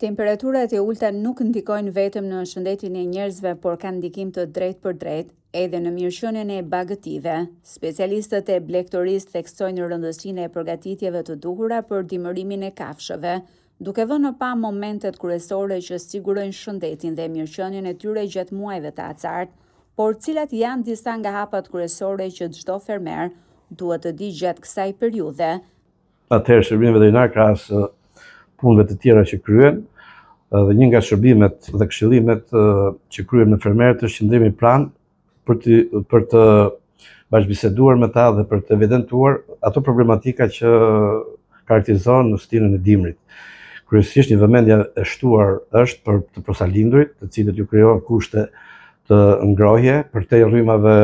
Temperaturat e ulta nuk ndikojnë vetëm në shëndetin e njerëzve, por kanë ndikim të drejtë për drejtë edhe në mirëqenien e bagëtive. Specialistët e blektorisë theksojnë rëndësinë e përgatitjeve të duhura për dimërimin e kafshëve, duke vënë në pa momentet kryesore që sigurojnë shëndetin dhe mirëqenien e tyre gjatë muajve të acartë, por cilat janë disa nga hapat kryesore që çdo fermer duhet të di gjatë kësaj periudhe. Atëherë shërbimi veterinar krahas punëve të tjera që kryen, dhe një nga shërbimet dhe këshillimet që kryen në fermerët është qëndrimi pranë për të bashkëbiseduar me ta dhe për të evidentuar ato problematika që karakterizojnë në stilin e dimrit. Kryesisht një vëmendje e shtuar është për të prosalindrit, të cilët ju krijojnë kushte të ngrohje përtej rrymave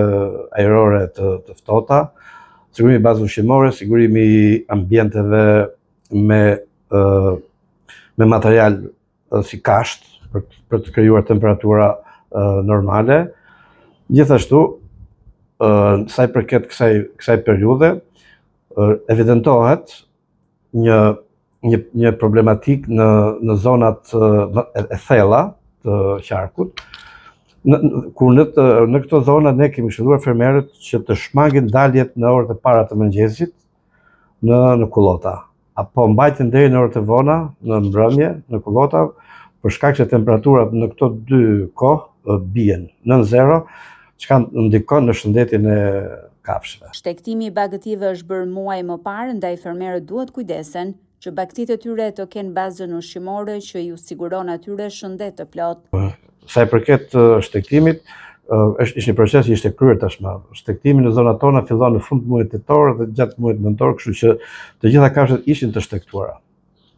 ajrore të ftohta, sigurimi i bazës ushqimore, sigurimi i ambienteve me material si kasht për të krijuar temperatura normale. Gjithashtu, sa i përket kësaj periudhe, evidentohet një problematik në zonat e thella të qarkut, ku në këto zona ne kemi këshilluar fermerët që të shmangin daljet në orët e para të mëngjesit në kullota, apo mbajtjen deri në orët e vona në mbrëmje në kullota, për shkak se temperaturat në këto dy kohë bien nën zero, çka ndikon në shëndetin e kafshëve. Shtektimi i bagëtive është bërë muaj më parë, ndaj fermerët duhet kujdesen që bagëtitë e tyre të kenë bazën ushqimore që ju siguron atyre shëndet të plotë. Sa i përket shtektimit, ishte një proces që ishte kryer tashmë. Shtektimi në zonat tona fillon në fund të muajit tetor dhe gjatë muajit nëntor, kështu që të gjitha kafshët ishin të shtektuara.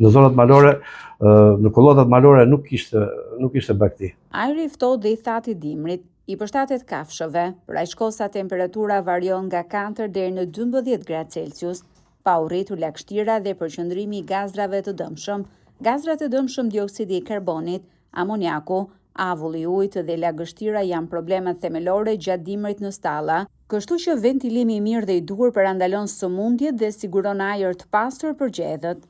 Në zonat malore, në kullotat malore nuk ishte bagëti. Ajri i ftohtë dhe i thatë i dimrit i përshtatet kafshëve, për aq kohë sa temperatura varion nga 4 deri në 12 gradë Celsius, pa u rritur lagështira dhe përqendrimi i gazrave të dëmshëm. Gazrat e dëmshëm, dioksidi i karbonit, amoniaku, avulli i ujit dhe lagështira janë problemet themelore gjatë dimrit në stalla, kështu që ventilimi i mirë dhe i duhur parandalon sëmundjet dhe siguron ajër të pastër për gjedhët.